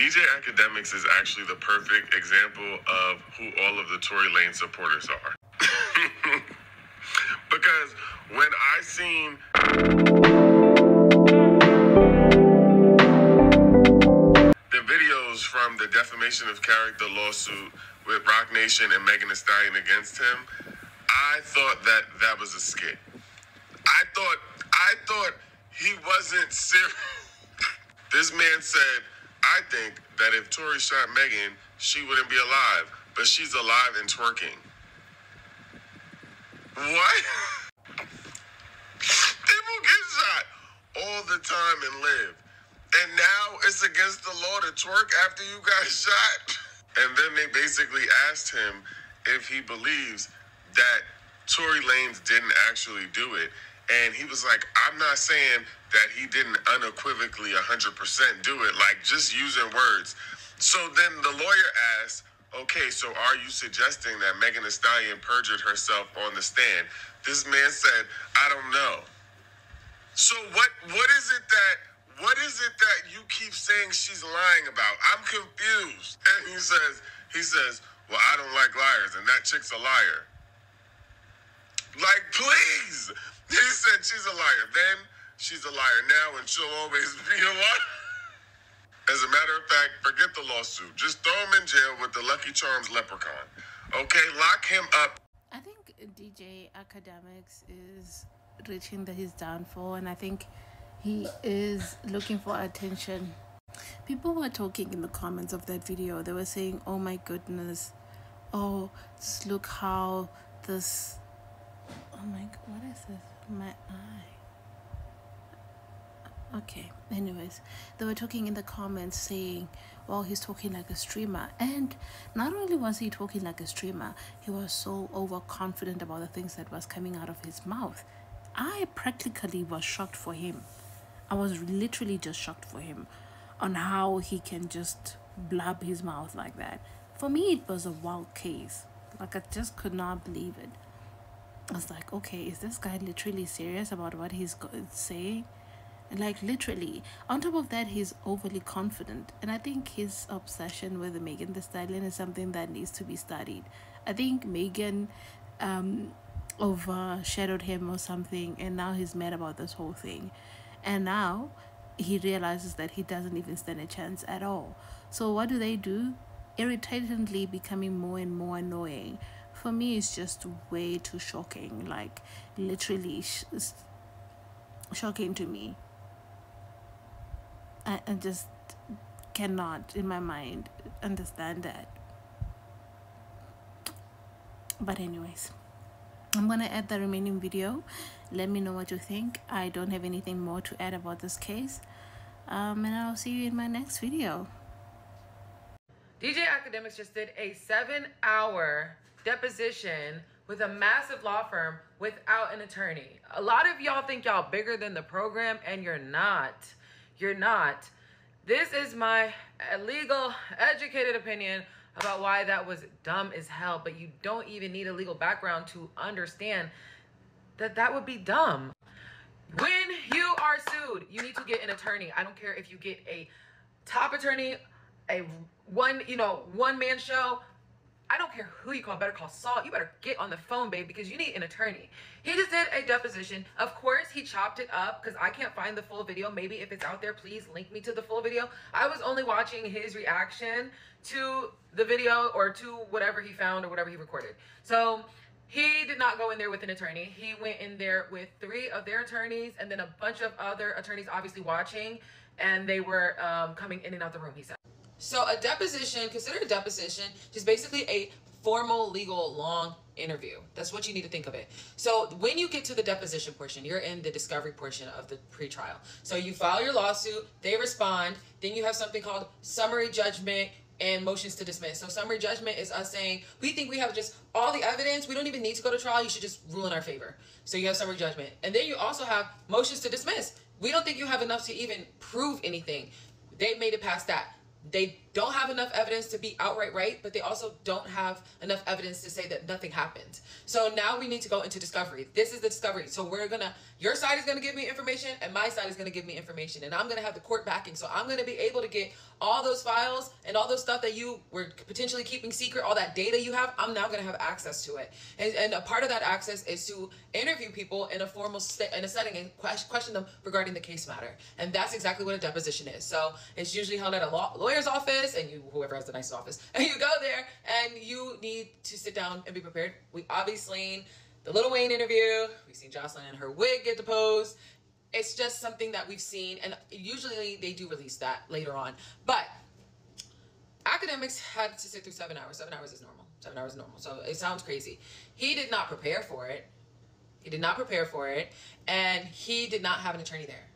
DJ Akademiks is actually the perfect example of who all of the Tory Lanez supporters are. Because when I seen the videos from the defamation of character lawsuit with Roc Nation and Megan Thee Stallion against him, I thought that was a skit. I thought he wasn't serious. This man said, I think that if Tory shot Megan, she wouldn't be alive, but she's alive and twerking. What? People get shot all the time and live. And now it's against the law to twerk after you got shot? And then they basically asked him if he believes that Tory Lanez didn't actually do it. And he was like, I'm not saying that he didn't unequivocally 100% do it, like just using words. So then the lawyer asked, okay, so are you suggesting that Megan Thee Stallion perjured herself on the stand? This man said, I don't know. So what is it that you keep saying she's lying about? I'm confused. And he says, well, I don't like liars, and that chick's a liar. Like, please. He said she's a liar then, she's a liar now, and she'll always be a liar. As a matter of fact, forget the lawsuit. Just throw him in jail with the Lucky Charms leprechaun. Okay, lock him up. I think DJ Akademiks is reaching his downfall, and I think he is looking for attention. People were talking in the comments of that video. They were saying, oh my goodness, oh, just look how this, oh my god, what is this? My eye. Okay, anyways, they were talking in the comments saying, well, he's talking like a streamer. And not only was he talking like a streamer, he was so overconfident about the things that was coming out of his mouth. I practically was shocked for him. I was literally just shocked for him on how he can just blab his mouth like that. For me, it was a wild case. Like, I just could not believe it. I was like, okay, is this guy literally serious about what he's saying? Like, literally. On top of that, he's overly confident. And I think his obsession with Megan Thee Stallion is something that needs to be studied. I think Megan overshadowed him or something, and now he's mad about this whole thing. And now he realizes that he doesn't even stand a chance at all. So what do? Irritatingly becoming more and more annoying. For me, it's just way too shocking. Like, literally shocking to me. I just cannot, in my mind, understand that. But anyways, I'm going to add the remaining video. Let me know what you think. I don't have anything more to add about this case. And I'll see you in my next video. DJ Akademiks just did a 7-hour deposition with a massive law firm without an attorney. A lot of y'all think y'all bigger than the program, and you're not. You're not. This is my legal, educated opinion about why that was dumb as hell, but you don't even need a legal background to understand that that would be dumb. When you are sued, you need to get an attorney. I don't care if you get a top attorney, a one-man show. I don't care who you call. Better call Saul. You better get on the phone, babe, because you need an attorney. He just did a deposition. Of course, he chopped it up because I can't find the full video. Maybe if it's out there, please link me to the full video. I was only watching his reaction to the video or to whatever he found or whatever he recorded. So he did not go in there with an attorney. He went in there with 3 of their attorneys and then a bunch of other attorneys obviously watching, and they were coming in and out the room, he said. So a deposition, consider a deposition just basically a formal, legal, long interview. That's what you need to think of it. So when you get to the deposition portion, you're in the discovery portion of the pretrial. So you file your lawsuit, they respond, then you have something called summary judgment and motions to dismiss. So summary judgment is us saying, we think we have just all the evidence, we don't even need to go to trial, you should just rule in our favor. So you have summary judgment. And then you also have motions to dismiss. We don't think you have enough to even prove anything. They made it past that. They don't have enough evidence to be outright right, but they also don't have enough evidence to say that nothing happened. So now we need to go into discovery. This is the discovery. So your side is gonna give me information and my side is gonna give me information, and I'm gonna have the court backing. So I'm gonna be able to get all those files and all those stuff that you were potentially keeping secret, all that data you have, I'm now gonna have access to it. And a part of that access is to interview people in a formal in a setting and question them regarding the case matter. And that's exactly what a deposition is. So it's usually held at a lawyer's office, and whoever has the nicest office, and you go there and you need to sit down and be prepared. We obviously, the Lil Wayne interview, we've seen Jocelyn and her wig get deposed. It's just something that we've seen, and usually they do release that later on. But Akademiks had to sit through 7 hours. 7 hours is normal. 7 hours is normal. So it sounds crazy. He did not prepare for it. He did not prepare for it, and he did not have an attorney there.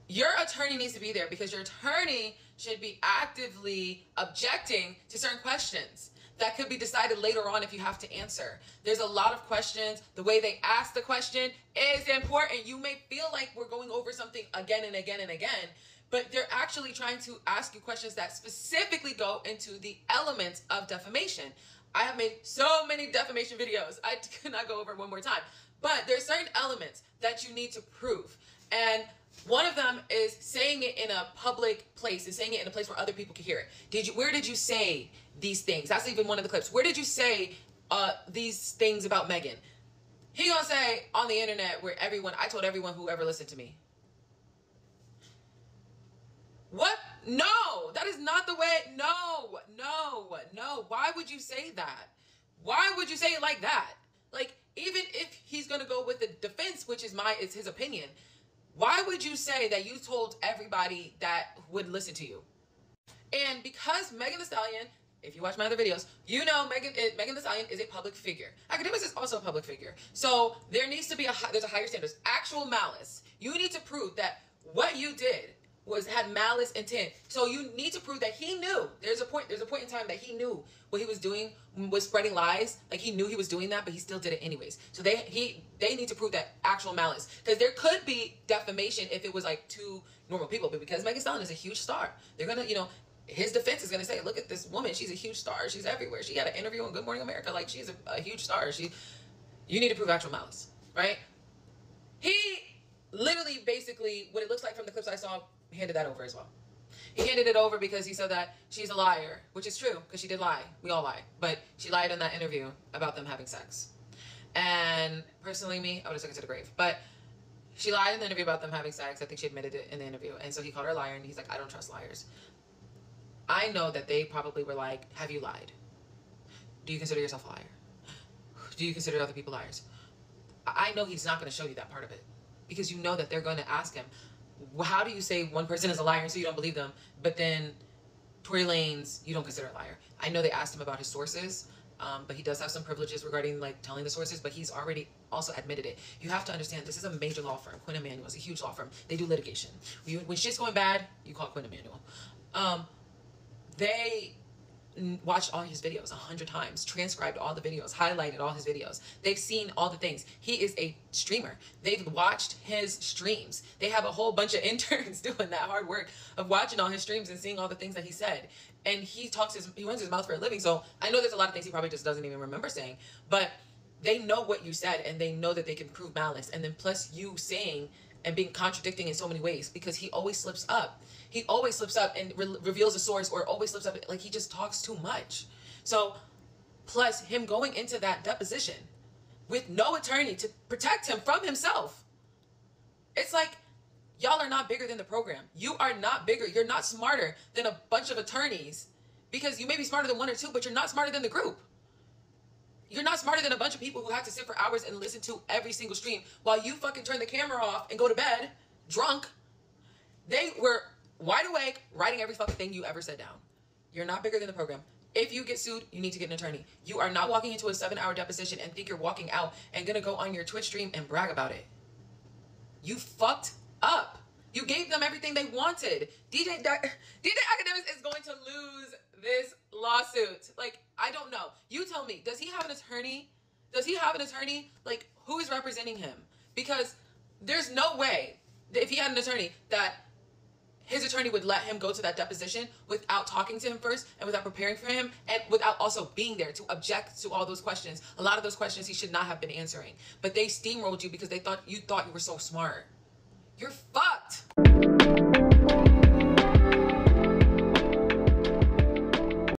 Your attorney needs to be there because your attorney should be actively objecting to certain questions that could be decided later on if you have to answer. There's a lot of questions. The way they ask the question is important. You may feel like we're going over something again and again and again, but they're actually trying to ask you questions that specifically go into the elements of defamation. I have made so many defamation videos. I cannot go over it one more time. But there's certain elements that you need to prove. And one of them is saying it in a public place and saying it in a place where other people can hear it. Where did you say these things? That's even one of the clips. Where did you say these things about Megan? He gonna say on the internet where I told everyone who ever listened to me. What? No, that is not the way. No. Why would you say that? Why would you say it like that? Like, even if he's going to go with the defense, which is his opinion, why would you say that you told everybody that would listen to you? And because Megan Thee Stallion, if you watch my other videos, you know Megan Thee Stallion is a public figure. Akademiks is also a public figure. So there needs to be there's a higher standard. Actual malice. You need to prove that what you did had malice intent. So you need to prove that he knew. There's a point in time that he knew what he was doing was spreading lies. Like, he knew he was doing that, but he still did it anyways. So they need to prove that actual malice. Because there could be defamation if it was like two normal people, but because Megan Thee Stallion is a huge star, they're gonna, his defense is gonna say, look at this woman, she's a huge star, she's everywhere. She had an interview on Good Morning America, like, she's a huge star. You need to prove actual malice, right? He literally, basically, what it looks like from the clips I saw, handed that over as well. He handed it over because he said that she's a liar, which is true, because she did lie. We all lie. But she lied in that interview about them having sex. And personally, I would have taken it to the grave. But she lied in the interview about them having sex. I think she admitted it in the interview. And so he called her a liar, and he's like, I don't trust liars. I know that they probably were like, have you lied? Do you consider yourself a liar? Do you consider other people liars? I know he's not going to show you that part of it, because you know that they're going to ask him, how do you say one person is a liar so you don't believe them, but then Tory Lanez you don't consider a liar? I know they asked him about his sources, but he does have some privileges regarding like telling the sources, but he's already also admitted it. You have to understand, this is a major law firm. Quinn Emanuel is a huge law firm. They do litigation. When shit's going bad, you call Quinn Emanuel. They watched all his videos 100 times, transcribed all the videos, highlighted all his videos. They've seen all the things. He is a streamer. They've watched his streams. They have a whole bunch of interns doing that hard work of watching all his streams and seeing all the things that he said. And he runs his mouth for a living. So I know there's a lot of things he probably just doesn't even remember saying, but they know what you said, and they know that they can prove malice. And then plus you saying and being contradicting in so many ways, because he always slips up. He always slips up and reveals a source, or always slips up, like, he just talks too much. So plus him going into that deposition with no attorney to protect him from himself. It's like, y'all are not bigger than the program. You are not bigger. You're not smarter than a bunch of attorneys, because you may be smarter than one or two, but you're not smarter than the group. You're not smarter than a bunch of people who have to sit for hours and listen to every single stream while you fucking turn the camera off and go to bed drunk. They were wide awake, writing every fucking thing you ever said down. You're not bigger than the program. If you get sued, you need to get an attorney. You are not walking into a 7-hour deposition and think you're walking out and gonna go on your Twitch stream and brag about it. You fucked up. You gave them everything they wanted. DJ Akademiks is going to lose this lawsuit. Like, I don't know. You tell me, does he have an attorney? Does he have an attorney? Like, who is representing him? Because there's no way that if he had an attorney that his attorney would let him go to that deposition without talking to him first and without preparing for him and without also being there to object to all those questions. A lot of those questions he should not have been answering, but they steamrolled you because they thought you were so smart. You're fucked.